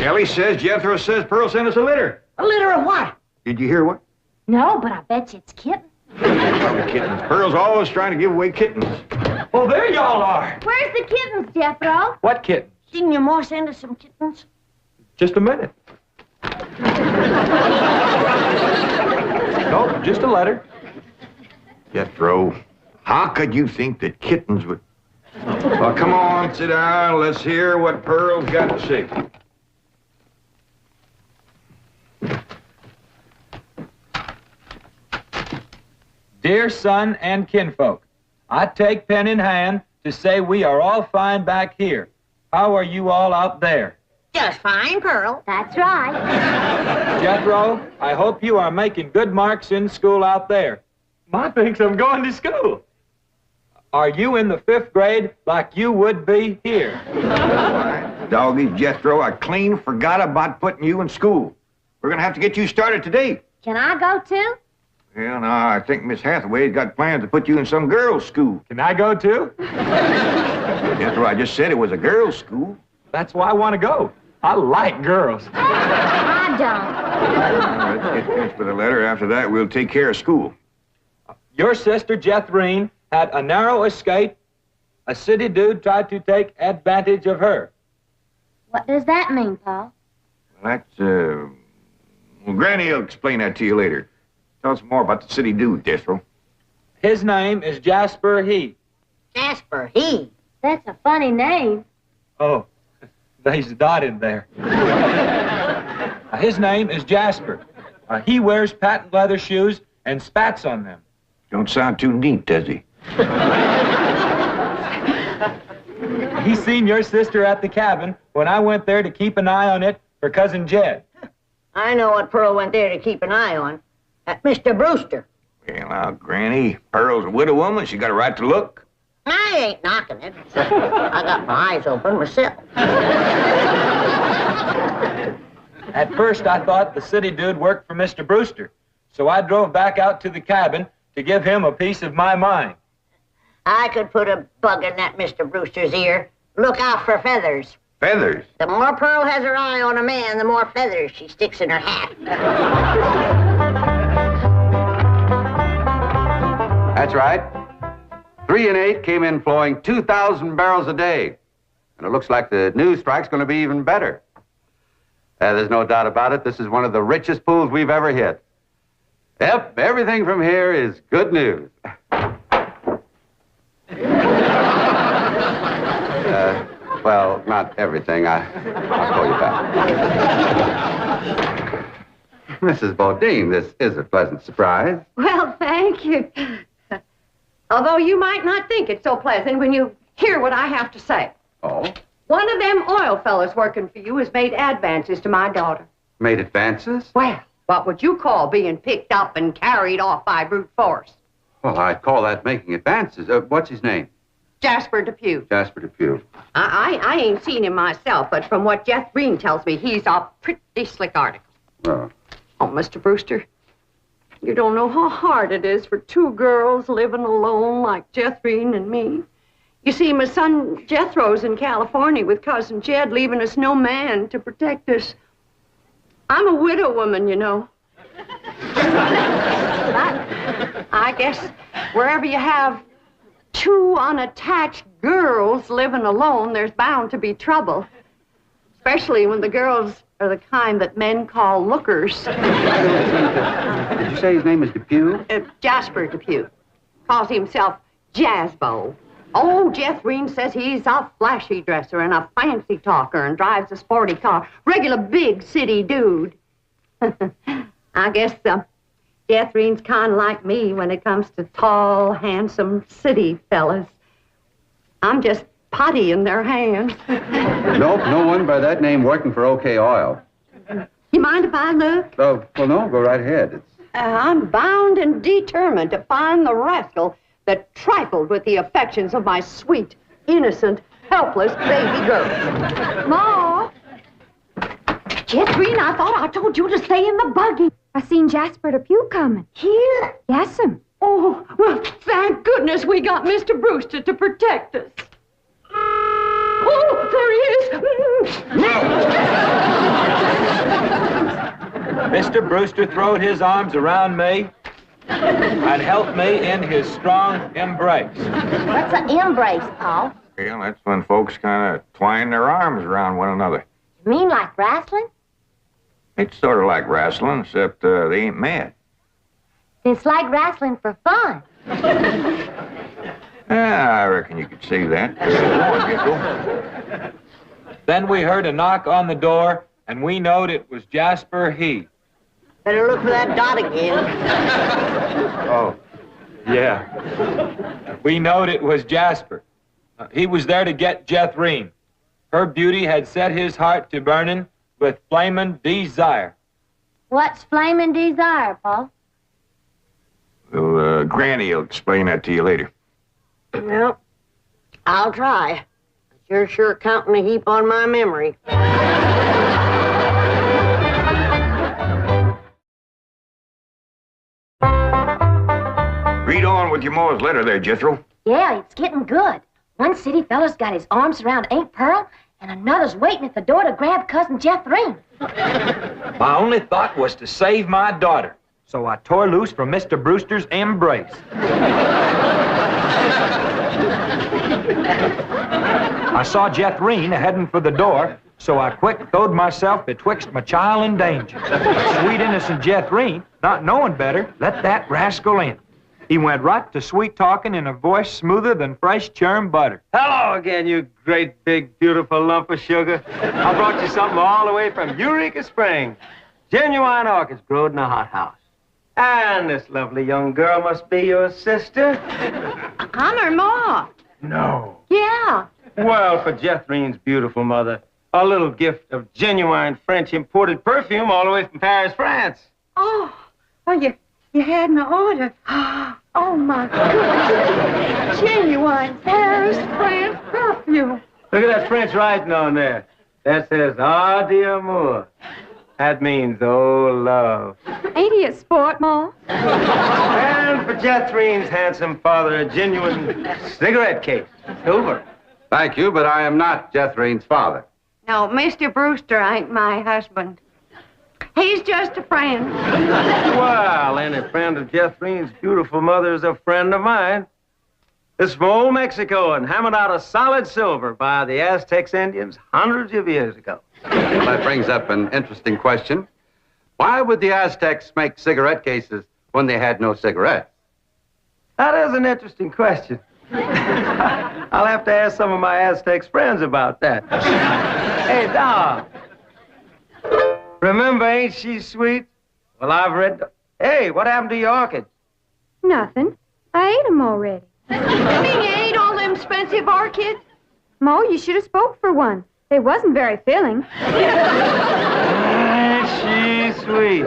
Ellie says, Jethro says Pearl sent us a letter. A litter of what? Did you hear what? No, but I bet you it's kittens. Probably kittens. Pearl's always trying to give away kittens. Oh, there y'all are. Where's the kittens, Jethro? What kittens? Didn't your ma send us some kittens? Just a minute. No, just a letter. Jethro, how could you think that kittens would... Well, come on, sit down. Let's hear what Pearl's got to say. Dear son and kinfolk, I take pen in hand to say we are all fine back here. How are you all out there? Just fine, Pearl. That's right. Jethro, I hope you are making good marks in school out there. Ma thinks I'm going to school. Are you in the 5th grade like you would be here? Doggy, Jethro, I clean forgot about putting you in school. We're going to have to get you started today. Can I go too? Well, no, I think Miss Hathaway's got plans to put you in some girls' school. Can I go too? Jethro, I just said it was a girls' school. That's why I want to go. I like girls. I don't. Let's get finished with the letter. After that, we'll take care of school. Your sister, Jethrine, had a narrow escape. A city dude tried to take advantage of her. What does that mean, Paul? Well, that's, well, Granny will explain that to you later. Tell us more about the city dude, Jethro. His name is Jasper He. Jasper, he. That's a funny name. Oh, there's a dot in there. His name is Jasper. He wears patent leather shoes and spats on them. Don't sound too neat, does he? He seen your sister at the cabin when I went there to keep an eye on it for Cousin Jed. I know what Pearl went there to keep an eye on. At Mr. Brewster. Well, now, Granny, Pearl's a widow woman. She got a right to look. I ain't knocking it. I got my eyes open myself. At first, I thought the city dude worked for Mr. Brewster, so I drove back out to the cabin to give him a piece of my mind. I could put a bug in that Mr. Brewster's ear. Look out for feathers. Feathers? The more Pearl has her eye on a man, the more feathers she sticks in her hat. That's right. 3 and 8 came in flowing 2,000 barrels a day. And it looks like the news strike's going to be even better. There's no doubt about it. This is one of the richest pools we've ever hit. Yep, everything from here is good news. Well, not everything. I'll call you back. Mrs. Bodine, this is a pleasant surprise. Well, thank you. Although you might not think it's so pleasant when you hear what I have to say. Oh? One of them oil fellas working for you has made advances to my daughter. Made advances? Well, what would you call being picked up and carried off by brute force? Well, I'd call that making advances. What's his name? Jasper Depew. Jasper Depew. I ain't seen him myself, but from what Jethro tells me, he's a pretty slick article. Oh. Oh, Mr. Brewster, you don't know how hard it is for 2 girls living alone like Jethrine and me. You see, my son Jethro's in California with Cousin Jed, leaving us no man to protect us. I'm a widow woman, you know. But I guess wherever you have 2 unattached girls living alone, there's bound to be trouble. Especially when the girls are the kind that men call lookers. Did you say his name is Depew? Jasper Depew. Calls himself Jazzbo. Oh, Jethrine says he's a flashy dresser and a fancy talker and drives a sporty car. Regular big city dude. I guess Jethrine's kind of like me when it comes to tall, handsome city fellas. I'm just putty in their hands. Nope, no one by that name working for OK Oil. You mind if I look? Oh, well, no, go right ahead. I'm bound and determined to find the rascal that trifled with the affections of my sweet, innocent, helpless baby girl. Ma! Jethrine, I thought I told you to stay in the buggy. I seen Jasper Depew coming. Here? Yes'm. Oh, well, thank goodness we got Mr. Brewster to protect us. Oh, there he is. Mr. Brewster throwed his arms around me and helped me in his strong embrace. What's an embrace, Paul? Well, that's when folks kind of twine their arms around one another. You mean like wrestling? It's sort of like wrestling, except they ain't mad. It's like wrestling for fun. I reckon you could say that. Go on, Jethro. Then we heard a knock on the door, and we knowed it was Jasper He. Better look for that dot again. Oh, yeah. We knowed it was Jasper. He was there to get Jethro. Her beauty had set his heart to burning with flamin' desire. What's flaming desire, Paul? Well, Granny will explain that to you later. Well, I'll try. But you're sure counting a heap on my memory. Read on with your Ma's letter there, Jethro. Yeah, it's getting good. One city fella's got his arms around Aunt Pearl, and another's waiting at the door to grab Cousin Jethro. My only thought was to save my daughter, so I tore loose from Mr. Brewster's embrace. I saw Jethro heading for the door, so I quick throwed myself betwixt my child and danger. Sweet innocent Jethro, not knowing better, let that rascal in. He went right to sweet-talking in a voice smoother than fresh churned butter. Hello again, you great, big, beautiful lump of sugar. I brought you something all the way from Eureka Springs. Genuine orchids growed in a hothouse. And this lovely young girl must be your sister. I'm her ma. No. Yeah. Well, for Jethrine's beautiful mother, a little gift of genuine French imported perfume all the way from Paris, France. Oh, you had my order. Oh, my goodness. Genuine Paris, France perfume. Look at that French writing on there. That says, ah, d'amour. That means, oh, love. Ain't he a sport, Ma? And for Jethrine's handsome father, a genuine cigarette case, silver. Thank you, but I am not Jethrine's father. No, Mr. Brewster ain't my husband. He's just a friend. Well, any friend of Jethrine's beautiful mother is a friend of mine. It's from old Mexico and hammered out of solid silver by the Aztecs Indians hundreds of years ago. Well, that brings up an interesting question. Why would the Aztecs make cigarette cases when they had no cigarettes? That is an interesting question. I'll have to ask some of my Aztecs friends about that. Hey, Dom. Remember, ain't she sweet? Well, I've read... Hey, what happened to your orchids? Nothing. I ate 'em already. You mean you ate all them expensive orchids? Mo, you should have spoke for one. They wasn't very filling. Ain't she sweet?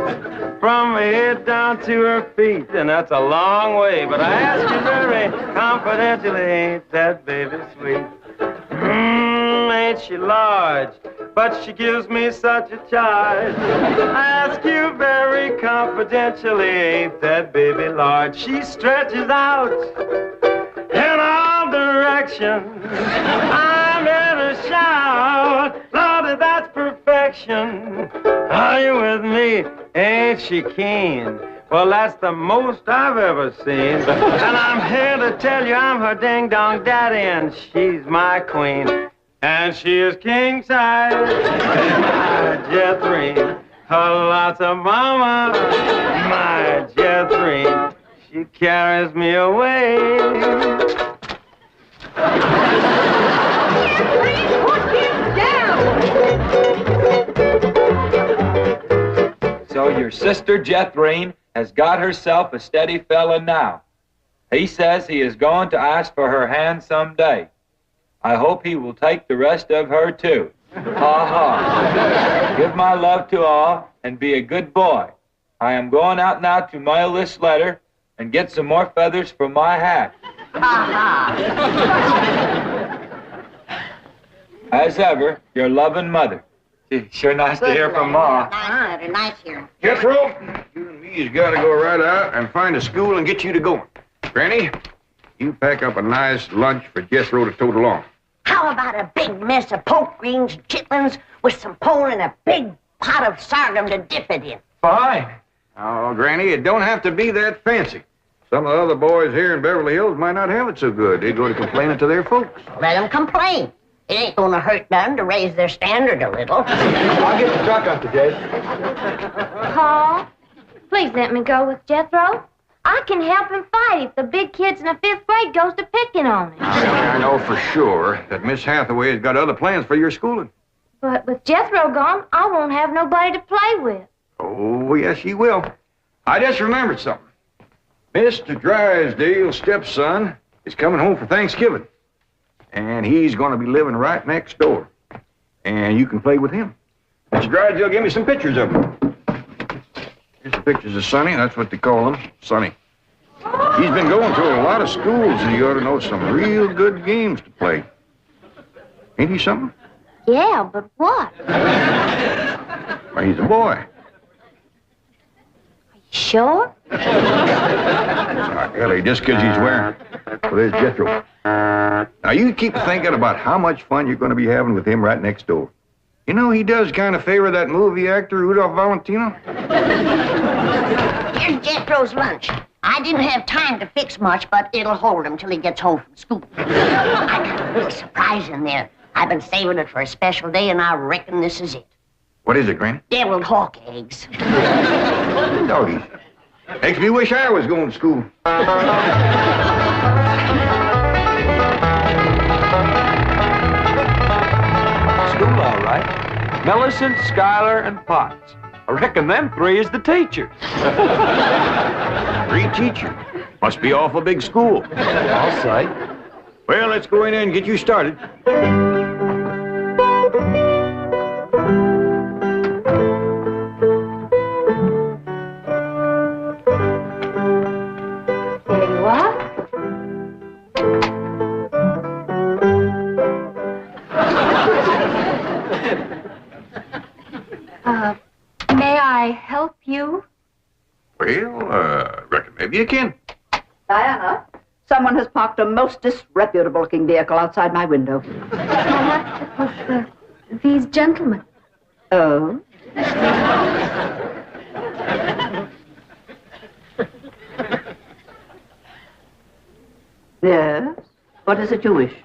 From her head down to her feet. And that's a long way, but I ask you very confidentially, ain't that baby sweet? Ain't she large? But she gives me such a charge. I ask you very confidentially, ain't that baby large? She stretches out in all directions. I'm here to shout, Lordy, that's perfection. Are you with me? Ain't she keen? Well, that's the most I've ever seen. And I'm here to tell you I'm her ding-dong daddy, and she's my queen. And she is king size, my Jethro. Her lots of mama, my Jethro. She carries me away. Put him down. So your sister Jethro has got herself a steady fella now. He says he is going to ask for her hand someday. I hope he will take the rest of her, too. Ha ha. Give my love to all and be a good boy. I am going out now to mail this letter and get some more feathers for my hat. As ever, your loving mother. Gee, sure nice to hear from Ma. Nice letter, nice hearing. Jethro, you and me's got to go right out and find a school and get you to going. Granny, you pack up a nice lunch for Jethro to tote along. How about a big mess of poke greens and chitlins with some pone and a big pot of sorghum to dip it in? Fine. Oh, Granny, it don't have to be that fancy. Some of the other boys here in Beverly Hills might not have it so good. They'd go to complaining to their folks. Let them complain. It ain't gonna hurt none to raise their standard a little. I'll get the truck, Uncle Jed. Paul, please let me go with Jethro. I can help him fight if the big kids in the 5th grade goes to picking on him. I know for sure that Miss Hathaway has got other plans for your schooling. But with Jethro gone, I won't have nobody to play with. Oh, yes, you will. I just remembered something. Mr. Drysdale's stepson is coming home for Thanksgiving. And he's going to be living right next door. And you can play with him. Mr. Drysdale gave me some pictures of him. Here's the pictures of Sonny. That's what they call him, Sonny. He's been going through a lot of schools, and you ought to know some real good games to play. Ain't he something? Yeah, but what? Well, he's a boy. Sure? Ellie, just because he's wearing... Well, there's Jethro. Now, you keep thinking about how much fun you're going to be having with him right next door. You know, he does kind of favor that movie actor, Rudolph Valentino. Here's Jethro's lunch. I didn't have time to fix much, but it'll hold him till he gets home from school. I got a little surprise in there. I've been saving it for a special day, and I reckon this is it. What is it, Granny? Deviled hawk eggs. Doggies. Makes me wish I was going to school. School, all right. Millicent, Schuyler, and Potts. I reckon them 3 is the teachers. 3 teachers. Must be awful big school. I'll say. Well, let's go in there and get you started. There you are. May I help you? Well, reckon maybe you can. Diana, someone has parked a most disreputable-looking vehicle outside my window. Perhaps it was these gentlemen. Oh? Yes? What is it you wish?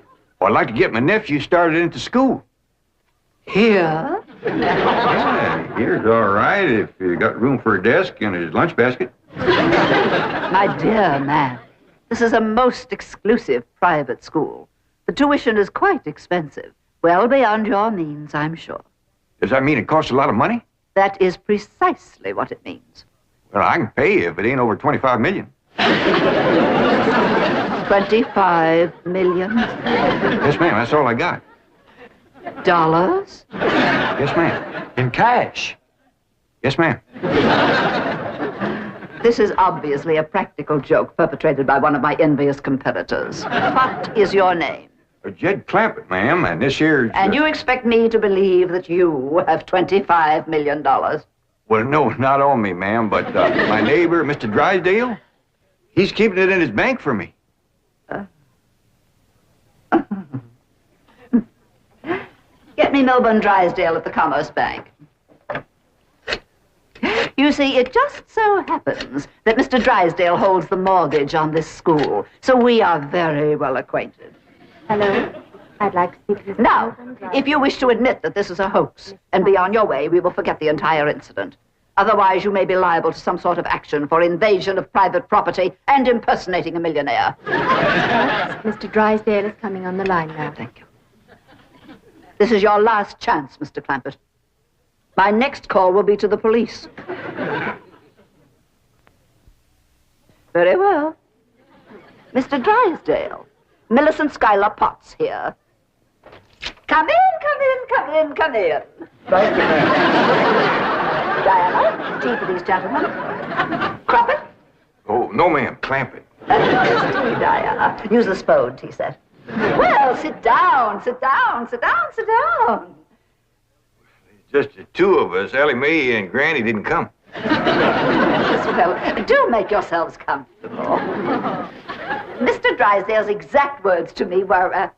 Well, I'd like to get my nephew started into school. Here? Yeah, here's all right if you got room for a desk and his lunch basket. My dear man, this is a most exclusive private school. The tuition is quite expensive. Well beyond your means, I'm sure. Does that mean it costs a lot of money? That is precisely what it means. Well, I can pay you if it ain't over 25 million. 25 million? Yes, ma'am, that's all I got. Dollars? Yes, ma'am. In cash. Yes, ma'am. This is obviously a practical joke perpetrated by one of my envious competitors. What is your name? Jed Clampett, ma'am, and this here's... And you expect me to believe that you have $25 million? Well, no, not on me, ma'am, but my neighbor, Mr. Drysdale, he's keeping it in his bank for me. Get me Melbourne Drysdale at the Commerce Bank. You see, it just so happens that Mr. Drysdale holds the mortgage on this school, so we are very well acquainted. Hello? I'd like to speak to you. Now, if you wish to admit that this is a hoax and be on your way, we will forget the entire incident. Otherwise, you may be liable to some sort of action for invasion of private property and impersonating a millionaire. Mr. Drysdale is coming on the line now. Thank you. This is your last chance, Mr. Clampett. My next call will be to the police. Very well. Mr. Drysdale, Millicent Schuyler Potts here. Come in, come in, come in, come in. Thank you, ma'am. Diana, tea for these gentlemen. Croppett? Oh, no, ma'am, Clampett. Tea, Diana. Use the Spode tea set. Well, sit down, sit down, sit down, sit down. Just the 2 of us. Ellie Mae and Granny didn't come. Well, do make yourselves comfortable. Mr. Drysdale's exact words to me were,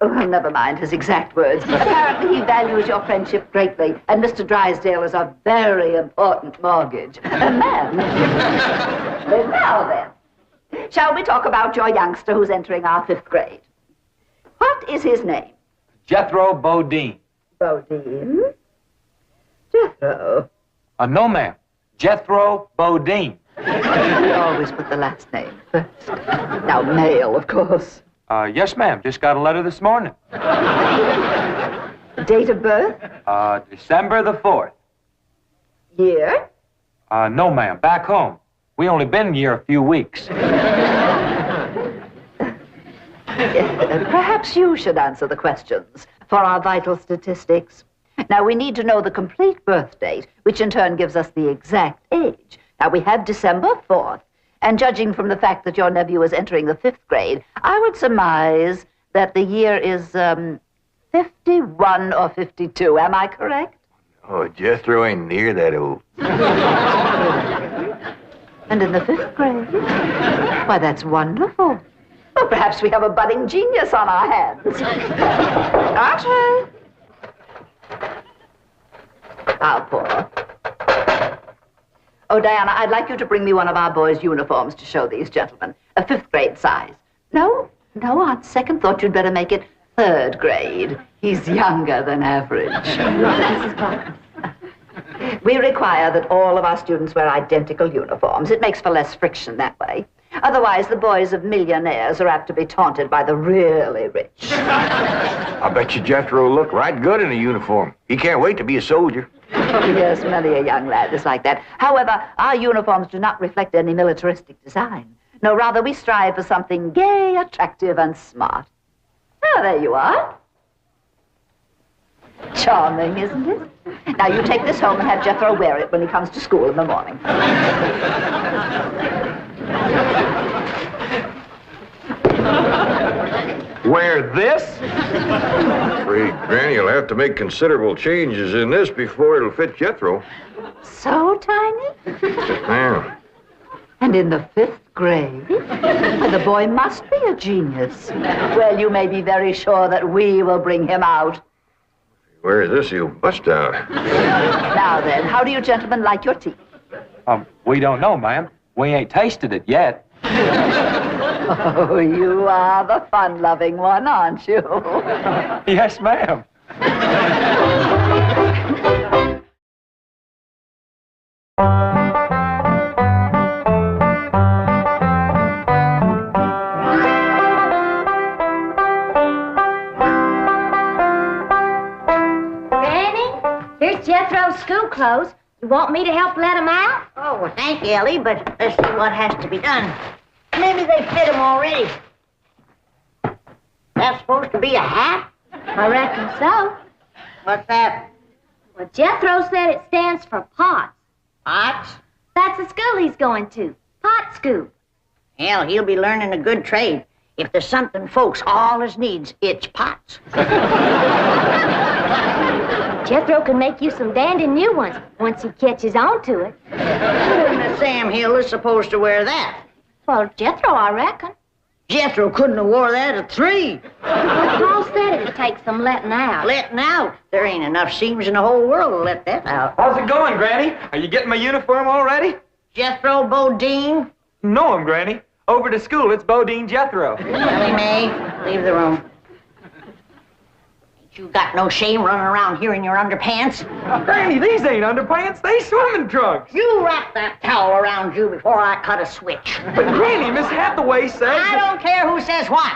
Oh, never mind his exact words. Apparently he values your friendship greatly, and Mr. Drysdale is a very important mortgage. Ma'am. Now then, shall we talk about your youngster who's entering our 5th grade? What is his name? Jethro Bodine. Bodine? Jethro. No, ma'am. Jethro Bodine. We always put the last name first. Now, male, of course. Yes, ma'am. Just got a letter this morning. Date of birth? December the 4th. Year? No, ma'am. Back home. We only been here a few weeks. Perhaps you should answer the questions for our vital statistics. Now, we need to know the complete birth date, which in turn gives us the exact age. Now, we have December 4th, and judging from the fact that your nephew is entering the 5th grade, I would surmise that the year is 51 or 52. Am I correct? Oh, Jethro ain't near that old. And in the 5th grade? Why, that's wonderful. Well, perhaps we have a budding genius on our hands. Archie! I'll pour. Oh, Diana, I'd like you to bring me one of our boys' uniforms to show these gentlemen. A 5th grade size. No, on second thought, you'd better make it 3rd grade. He's younger than average. Mrs. Parker. We require that all of our students wear identical uniforms. It makes for less friction that way. Otherwise, the boys of millionaires are apt to be taunted by the really rich. I bet you Jethro will look right good in a uniform. He can't wait to be a soldier. Oh, yes, many a young lad is like that. However, our uniforms do not reflect any militaristic design. No, rather, we strive for something gay, attractive, and smart. Oh, there you are. Charming, isn't it? Now, you take this home and have Jethro wear it when he comes to school in the morning. Wear this? Afraid Granny will have to make considerable changes in this before it'll fit Jethro. So tiny? Yes, ma'am. And in the 5th grade? The boy must be a genius. Well, you may be very sure that we will bring him out. Where is this? He'll bust out. Now then, how do you gentlemen like your tea? We don't know, ma'am. We ain't tasted it yet. Oh, you are the fun-loving one, aren't you? Yes, ma'am. Here's Jethro's school clothes. You want me to help let him out? Oh, well, thank you, Ellie, but let's see what has to be done. Maybe they fit him already. That's supposed to be a hat? I reckon so. What's that? Well, Jethro said it stands for POTS. Pots? That's the school he's going to. Pot school. Hell, he'll be learning a good trade. If there's something folks always needs, it's pots. Jethro can make you some dandy new ones once he catches on to it. Who in the Sam Hill is supposed to wear that? Well, Jethro, I reckon. Jethro couldn't have wore that at 3. Paul said it'd take some letting out. Letting out? There ain't enough seams in the whole world to let that out. How's it going, Granny? Are you getting my uniform already? Jethro Bodine? No, Granny. Over to school, it's Bodine Jethro. Ellie Mae, leave the room. Ain't you got no shame running around here in your underpants? Granny, these ain't underpants. They swimming trunks. You wrap that towel around you before I cut a switch. But Granny, Miss Hathaway says... I don't care who says what.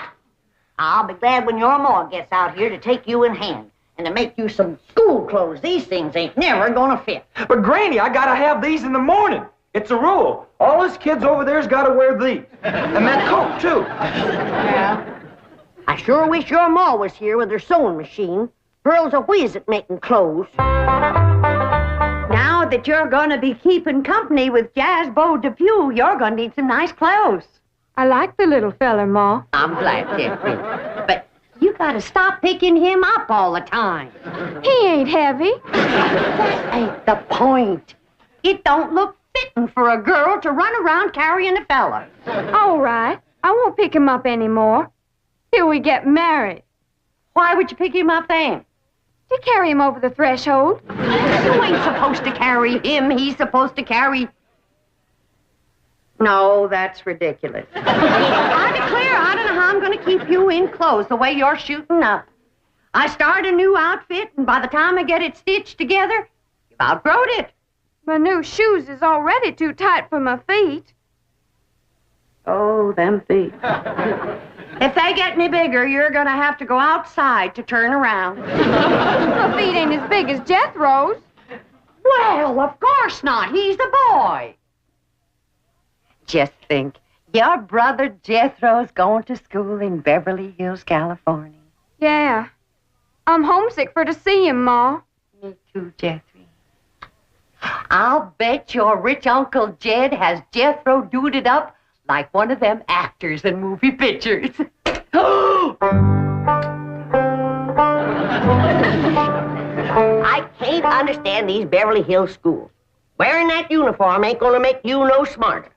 I'll be glad when your ma gets out here to take you in hand and to make you some school clothes. These things ain't never gonna fit. But Granny, I gotta have these in the morning. It's a rule. All us kids over there's gotta wear these. And that coat, too. Yeah. I sure wish your ma was here with her sewing machine. Girls a whiz at making clothes. Now that you're gonna be keeping company with Jazzbo Depew, you're gonna need some nice clothes. I like the little feller, Ma. I'm glad, Jeffrey. But you gotta stop picking him up all the time. He ain't heavy. That ain't the point. It don't look fitting for a girl to run around carrying a fella. All right. I won't pick him up anymore till we get married. Why would you pick him up then? To carry him over the threshold. You ain't supposed to carry him. He's supposed to carry... No, that's ridiculous. I declare, I don't know how I'm going to keep you in clothes the way you're shooting up. I start a new outfit, and by the time I get it stitched together, you've outgrown it. My new shoes is already too tight for my feet. Oh, them feet. If they get any bigger, you're going to have to go outside to turn around. My feet ain't as big as Jethro's. Well, of course not. He's a boy. Just think, your brother Jethro's going to school in Beverly Hills, California. Yeah. I'm homesick for to see him, Ma. Me too, Jethro. I'll bet your rich Uncle Jed has Jethro duded up like one of them actors in movie pictures. I can't understand these Beverly Hills schools. Wearing that uniform ain't gonna make you no smarter.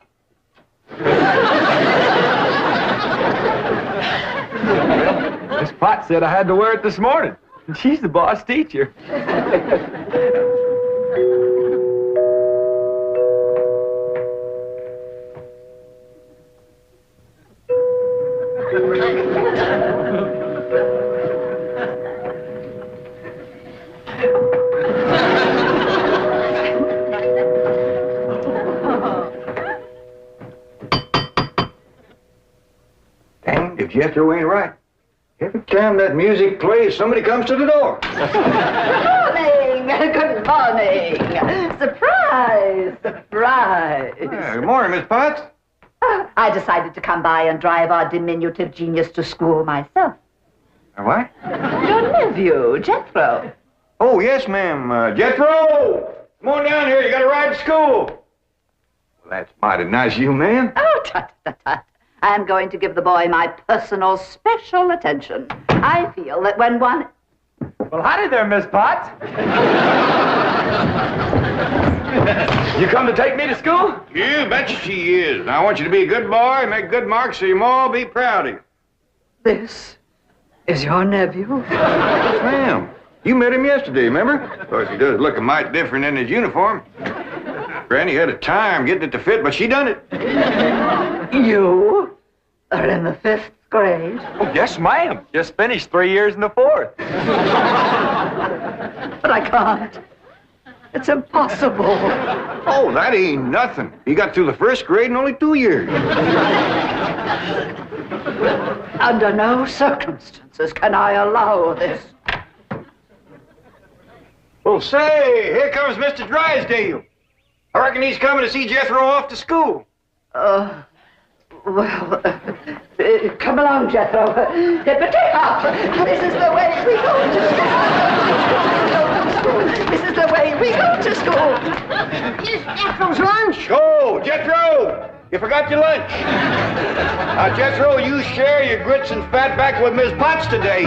Miss Potts said I had to wear it this morning. She's the boss teacher. Dang, if Jethro ain't right. Every time that music plays, somebody comes to the door. Good morning. Surprise. Surprise. Good morning, Miss Potts. I decided to come by and drive our diminutive genius to school myself. What? Your nephew, Jethro. Oh, yes, ma'am. Jethro! Come on down here. You got to ride to school. Well, that's mighty nice of you, ma'am. Oh, tut. I'm going to give the boy my personal special attention. I feel that when one... Well, howdy there, Miss Potts. You come to take me to school? You betcha she is. Now, I want you to be a good boy, make good marks so your ma will be proud of you. This is your nephew? Yes, ma'am. You met him yesterday, remember? Of course, he does look a mite different in his uniform. Granny had a time getting it to fit, but she done it. You are in the 5th grade? Oh, yes, ma'am. Just finished 3 years in the 4th. But I can't. It's impossible. Oh, that ain't nothing. He got through the 1st grade in only 2 years. Under no circumstances can I allow this. Well, say, here comes Mr. Drysdale. I reckon he's coming to see Jethro off to school. Come along, Jethro. But take off. This is the way we go to school. This is the way we go to school. Here's Jethro's lunch. Oh, Jethro, you forgot your lunch. Now, Jethro, you share your grits and fat back with Miss Potts today.